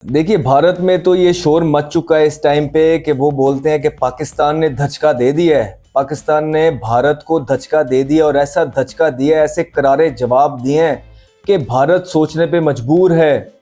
देखिए, भारत में तो ये शोर मच चुका है इस टाइम पे कि वो बोलते हैं कि पाकिस्तान ने धचका दे दिया है। पाकिस्तान ने भारत को धचका दे दिया और ऐसा धचका दिया, ऐसे करारे जवाब दिए हैं कि भारत सोचने पे मजबूर है।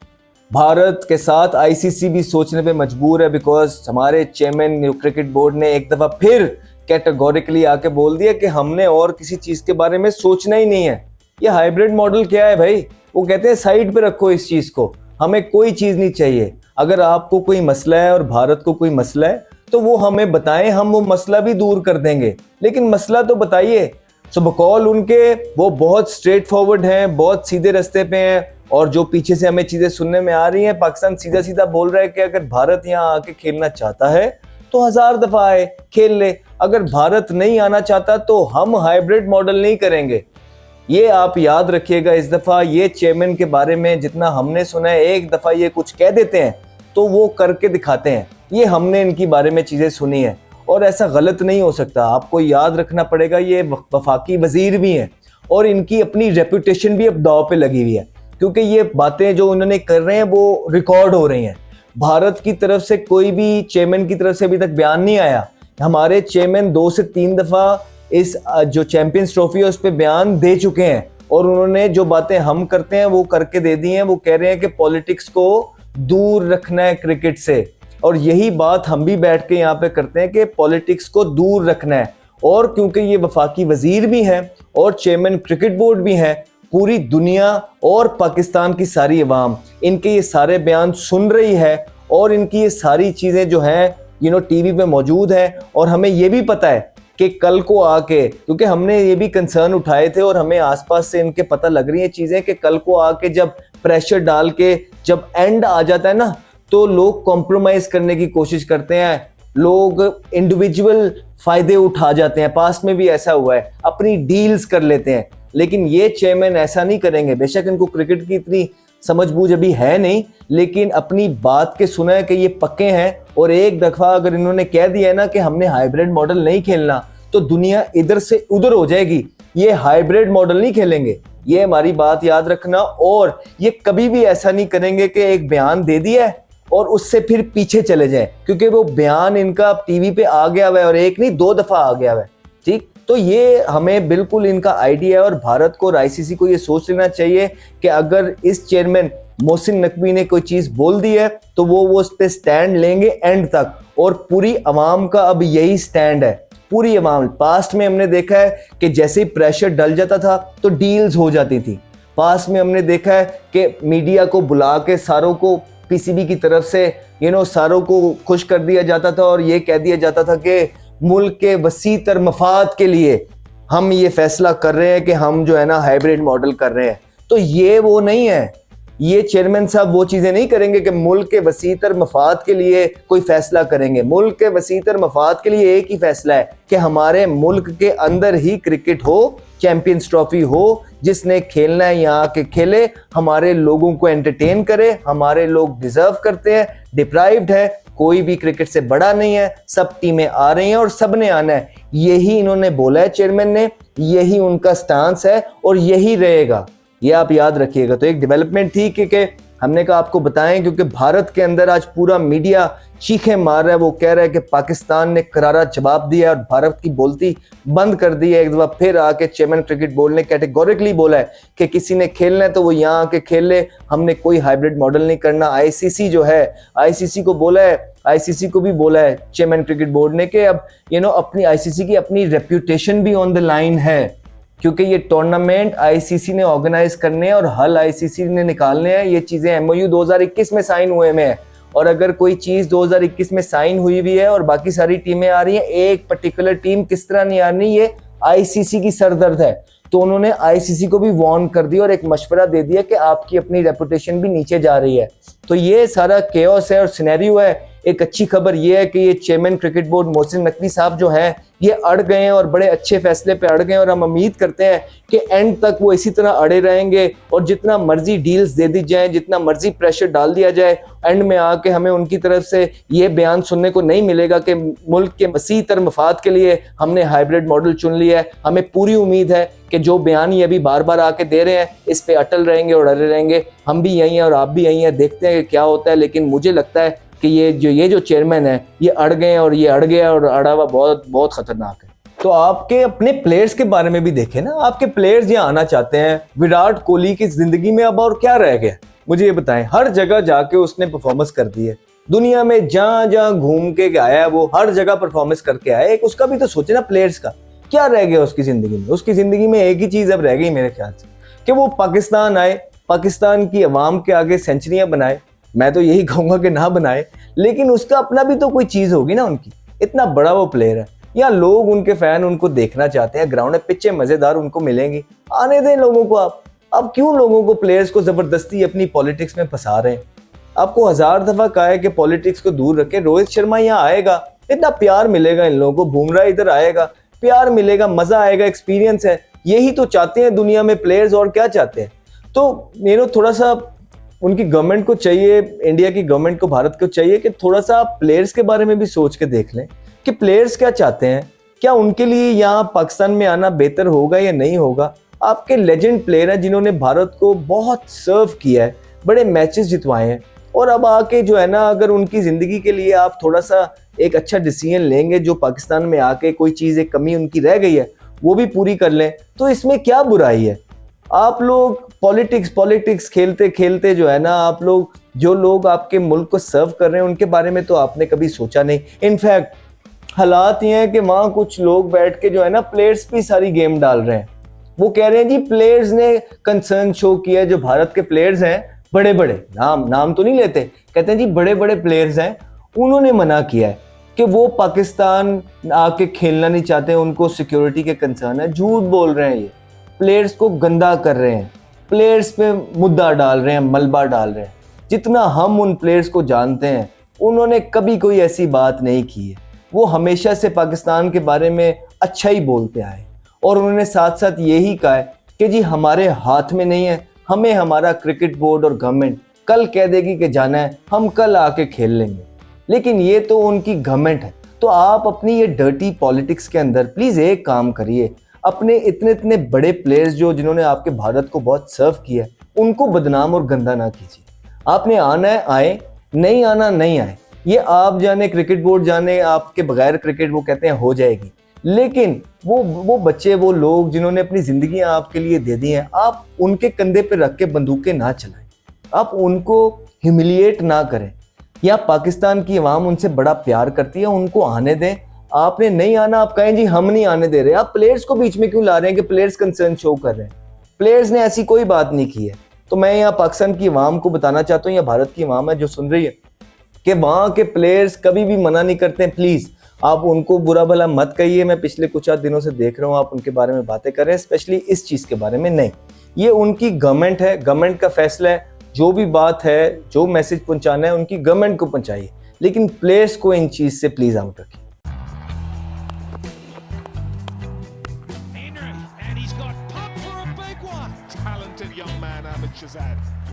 भारत के साथ आईसीसी भी सोचने पे मजबूर है, बिकॉज हमारे चेयरमैन क्रिकेट बोर्ड ने एक दफ़ा फिर कैटेगोरिकली आके बोल दिया कि हमने और किसी चीज़ के बारे में सोचना ही नहीं है। ये हाइब्रिड मॉडल क्या है भाई? वो कहते हैं साइड पे रखो इस चीज़ को, हमें कोई चीज़ नहीं चाहिए। अगर आपको कोई मसला है और भारत को कोई मसला है तो वो हमें बताएं, हम वो मसला भी दूर कर देंगे, लेकिन मसला तो बताइए। सो बकौल उनके वो बहुत स्ट्रेट फॉरवर्ड हैं, बहुत सीधे रास्ते पे हैं। और जो पीछे से हमें चीज़ें सुनने में आ रही हैं, पाकिस्तान सीधा सीधा बोल रहा है कि अगर भारत यहाँ आके खेलना चाहता है तो 1000 दफ़ा आए खेल ले, अगर भारत नहीं आना चाहता तो हम हाइब्रिड मॉडल नहीं करेंगे। ये आप याद रखिएगा। इस दफ़ा ये चेयरमैन के बारे में जितना हमने सुना है, एक दफ़ा ये कुछ कह देते हैं तो वो करके दिखाते हैं। ये हमने इनकी बारे में चीज़ें सुनी है और ऐसा गलत नहीं हो सकता। आपको याद रखना पड़ेगा, ये वफाकी वजीर भी हैं और इनकी अपनी रेपुटेशन भी अब दांव पे लगी हुई है, क्योंकि ये बातें जो उन्होंने कर रहे हैं वो रिकॉर्ड हो रही हैं। भारत की तरफ से कोई भी चेयरमैन की तरफ से अभी तक बयान नहीं आया। हमारे चेयरमैन 2 से 3 दफ़ा इस जो चैंपियंस ट्रॉफी है उस पर बयान दे चुके हैं और उन्होंने जो बातें हम करते हैं वो करके दे दी हैं। वो कह रहे हैं कि पॉलिटिक्स को दूर रखना है क्रिकेट से, और यही बात हम भी बैठ के यहाँ पे करते हैं कि पॉलिटिक्स को दूर रखना है। और क्योंकि ये वफाकी वजीर भी हैं और चेयरमैन क्रिकेट बोर्ड भी हैं, पूरी दुनिया और पाकिस्तान की सारी अवाम इनके ये सारे बयान सुन रही है और इनकी ये सारी चीज़ें जो हैं टीवी पे मौजूद है। और हमें ये भी पता है कि कल को आके, क्योंकि हमने ये भी कंसर्न उठाए थे और हमें आसपास से इनके पता लग रही है चीज़ें, कि कल को आके जब प्रेशर डाल के जब एंड आ जाता है ना, तो लोग कॉम्प्रोमाइज करने की कोशिश करते हैं, लोग इंडिविजुअल फायदे उठा जाते हैं। पास्ट में भी ऐसा हुआ है, अपनी डील्स कर लेते हैं। लेकिन ये चेयरमैन ऐसा नहीं करेंगे। बेशक इनको क्रिकेट की इतनी समझ बूझ अभी है नहीं, लेकिन अपनी बात के सुना है कि ये पक्के हैं। और एक दफ़ा अगर इन्होंने कह दिया है ना कि हमने हाइब्रिड मॉडल नहीं खेलना, तो दुनिया इधर से उधर हो जाएगी। ये हाइब्रिड मॉडल नहीं खेलेंगे, ये हमारी बात याद रखना। और ये कभी भी ऐसा नहीं करेंगे कि एक बयान दे दिया है और उससे फिर पीछे चले जाएं, क्योंकि वो बयान इनका टीवी पे आ गया हुआ है और एक नहीं 2 दफ़ा आ गया हुआ है। ठीक, तो ये हमें बिल्कुल इनका आइडिया है और भारत को और आईसीसी को ये सोच लेना चाहिए कि अगर इस चेयरमैन मोहसिन नकवी ने कोई चीज़ बोल दी है तो वो उस पर स्टैंड लेंगे एंड तक। और पूरी अवाम का अब यही स्टैंड है। पूरी अवाम, पास्ट में हमने देखा है कि जैसे ही प्रेशर डल जाता था तो डील्स हो जाती थी। पास्ट में हमने देखा है कि मीडिया को बुला के सारों को पीसीबी की तरफ से सारों को खुश कर दिया जाता था और ये कह दिया जाता था कि मुल्क के वसी तर मफाद के लिए हम ये फैसला कर रहे हैं कि हम जो है ना हाइब्रिड मॉडल कर रहे हैं। तो ये वो नहीं है, ये चेयरमैन साहब वो चीज़ें नहीं करेंगे कि मुल्क के वसीतर मफाद के लिए कोई फैसला करेंगे। मुल्क के वसीतर मफाद के लिए एक ही फैसला है कि हमारे मुल्क के अंदर ही क्रिकेट हो, चैंपियंस ट्रॉफी हो, जिसने खेलना है यहाँ के खेले, हमारे लोगों को एंटरटेन करे। हमारे लोग डिजर्व करते हैं, डिप्राइव्ड है, कोई भी क्रिकेट से बड़ा नहीं है, सब टीमें आ रही हैं और सब ने आना है। यही इन्होंने बोला है चेयरमैन ने, यही उनका स्टांस है और यही रहेगा, ये आप याद रखिएगा। तो एक डेवलपमेंट थी कि हमने कहा आपको बताएं, क्योंकि भारत के अंदर आज पूरा मीडिया चीखें मार रहा है। वो कह रहा है कि पाकिस्तान ने करारा जवाब दिया और भारत की बोलती बंद कर दी है। एक दफ़ा फिर आके चेयरमैन क्रिकेट बोर्ड ने कैटेगोरिकली बोला है कि किसी ने खेलना है तो वो यहाँ आके खेल ले, हमने कोई हाइब्रिड मॉडल नहीं करना। आईसीसी जो है, आईसीसी को बोला है, आईसीसी को भी बोला है चेयरमैन क्रिकेट बोर्ड ने कि अब अपनी आईसीसी की अपनी रेप्यूटेशन भी ऑन द लाइन है, क्योंकि ये टूर्नामेंट आईसीसी ने ऑर्गेनाइज करने हैं और हल आईसीसी ने निकालने हैं। ये चीज़ें एमओयू 2021 में साइन हुए में है, और अगर कोई चीज़ 2021 में साइन हुई भी है और बाकी सारी टीमें आ रही हैं, एक पर्टिकुलर टीम किस तरह नहीं आ रही, ये आईसीसी की सरदर्द है। तो उन्होंने आईसीसी को भी वार्न कर दिया और एक मशवरा दे दिया कि आपकी अपनी रेपुटेशन भी नीचे जा रही है। तो ये सारा केओस है और सिनेरियो है। एक अच्छी खबर ये है कि ये chairman cricket board Mohsin Naqvi साहब जो है ये अड़ गए हैं और बड़े अच्छे फैसले पे अड़ गए हैं, और हम उम्मीद करते हैं कि एंड तक वो इसी तरह अड़े रहेंगे और जितना मर्जी डील्स दे दी जाए, जितना मर्जी प्रेशर डाल दिया जाए, एंड में आके हमें उनकी तरफ से ये बयान सुनने को नहीं मिलेगा कि मुल्क के वसी तर मफाद के लिए हमने हाइब्रिड मॉडल चुन लिया है। हमें पूरी उम्मीद है कि जो बयान ये अभी बार बार आके दे रहे हैं इस पे अटल रहेंगे और अड़े रहेंगे। हम भी यहीं हैं और आप भी यहीं हैं, देखते हैं कि क्या होता है। लेकिन मुझे लगता है कि ये जो चेयरमैन है ये अड़ गए हैं, और ये अड़ गया और अड़ा हुआ बहुत बहुत खतरनाक है। तो आपके अपने प्लेयर्स के बारे में भी देखें ना, आपके प्लेयर्स यहाँ आना चाहते हैं। विराट कोहली की जिंदगी में अब और क्या रह गया, मुझे ये बताएं। हर जगह जाके उसने परफॉर्मेंस कर दी है, दुनिया में जहां जहां घूम के आया है वो हर जगह परफॉर्मेंस करके आया है। एक उसका भी तो सोचे ना, प्लेयर्स का क्या रह गया उसकी जिंदगी में। उसकी जिंदगी में एक ही चीज अब रह गई मेरे ख्याल से, कि वो पाकिस्तान आए, पाकिस्तान की आवाम के आगे सेंचुरियां बनाए। मैं तो यही कहूंगा कि ना बनाए, लेकिन उसका अपना भी तो कोई चीज होगी ना उनकी। इतना बड़ा वो प्लेयर है, या लोग उनके फैन उनको देखना चाहते हैं, ग्राउंड में पिच्चे मजेदार उनको मिलेंगी, आने दें लोगों को। आप अब क्यों लोगों को, प्लेयर्स को जबरदस्ती अपनी पॉलिटिक्स में फंसा रहे हैं। आपको 1000 दफा कहा है कि पॉलिटिक्स को दूर रखें। रोहित शर्मा यहाँ आएगा, इतना प्यार मिलेगा इन लोगों को, बुमराह इधर आएगा, प्यार मिलेगा, मजा आएगा, एक्सपीरियंस है। यही तो चाहते हैं दुनिया में प्लेयर्स, और क्या चाहते हैं। तो थोड़ा सा उनकी गवर्नमेंट को चाहिए, इंडिया की गवर्नमेंट को, भारत को चाहिए कि थोड़ा सा प्लेयर्स के बारे में भी सोच के देख लें कि प्लेयर्स क्या चाहते हैं। क्या उनके लिए यहाँ पाकिस्तान में आना बेहतर होगा या नहीं होगा। आपके लेजेंड प्लेयर हैं जिन्होंने भारत को बहुत सर्व किया है, बड़े मैचेस जितवाए हैं, और अब आके जो है ना, अगर उनकी जिंदगी के लिए आप थोड़ा सा एक अच्छा डिसीजन लेंगे, जो पाकिस्तान में आके कोई चीज़, एक कमी उनकी रह गई है वो भी पूरी कर लें, तो इसमें क्या बुराई है। आप लोग पॉलिटिक्स खेलते खेलते जो है ना, आप लोग, जो लोग आपके मुल्क को सर्व कर रहे हैं उनके बारे में तो आपने कभी सोचा नहीं। इनफैक्ट हालात ये हैं कि वहाँ कुछ लोग बैठ के जो है ना, प्लेयर्स भी सारी गेम डाल रहे हैं। वो कह रहे हैं जी प्लेयर्स ने कंसर्न शो किया, जो भारत के प्लेयर्स हैं, बड़े बड़े, नाम तो नहीं लेते, कहते हैं जी बड़े बड़े प्लेयर्स हैं, उन्होंने मना किया है कि वो पाकिस्तान आके खेलना नहीं चाहते, उनको सिक्योरिटी के कंसर्न है। झूठ बोल रहे हैं, ये प्लेयर्स को गंदा कर रहे हैं, प्लेयर्स पे मुद्दा डाल रहे हैं, मलबा डाल रहे हैं। जितना हम उन प्लेयर्स को जानते हैं, उन्होंने कभी कोई ऐसी बात नहीं की है। वो हमेशा से पाकिस्तान के बारे में अच्छा ही बोलते आए, और उन्होंने साथ साथ यही कहा है कि जी हमारे हाथ में नहीं है, हमें हमारा क्रिकेट बोर्ड और गवर्नमेंट कल कह देगी कि जाना है, हम कल आके खेल लेंगे। लेकिन ये तो उनकी गवर्नमेंट है। तो आप अपनी ये डर्टी पॉलिटिक्स के अंदर प्लीज़ एक काम करिए, अपने इतने इतने बड़े प्लेयर्स जिन्होंने आपके भारत को बहुत सर्व किया है, उनको बदनाम और गंदा ना कीजिए। आपने आना है आए, नहीं आना नहीं आए, ये आप जाने, क्रिकेट बोर्ड जाने, आपके बगैर क्रिकेट वो कहते हैं हो जाएगी। लेकिन वो बच्चे, वो लोग जिन्होंने अपनी जिंदगियां आपके लिए दे दी हैं, आप उनके कंधे पे रख के बंदूकें ना चलाएं, आप उनको ह्यूमिलिएट ना करें। या पाकिस्तान की आवाम उनसे बड़ा प्यार करती है, उनको आने दें। आपने नहीं आना, आप कहें जी हम नहीं आने दे रहे। आप प्लेयर्स को बीच में क्यों ला रहे हैं कि प्लेयर्स कंसर्न शो कर रहे हैं। प्लेयर्स ने ऐसी कोई बात नहीं की है। तो मैं यहाँ पाकिस्तान की आवाम को बताना चाहता हूँ, या भारत की आवाम है जो सुन रही है, कि वहाँ के प्लेयर्स कभी भी मना नहीं करते हैं। प्लीज़ आप उनको बुरा भला मत कहिए। मैं पिछले कुछ दिनों से देख रहा हूँ आप उनके बारे में बातें कर रहे हैं, स्पेशली इस चीज़ के बारे में नहीं। ये उनकी गवर्नमेंट है, गवर्नमेंट का फैसला है। जो भी बात है, जो मैसेज पहुँचाना है, उनकी गवर्नमेंट को पहुँचाइए, लेकिन प्लेयर्स को इन चीज़ से प्लीज़ आउट रखिए। Talented young man, Ahmed Shahzad.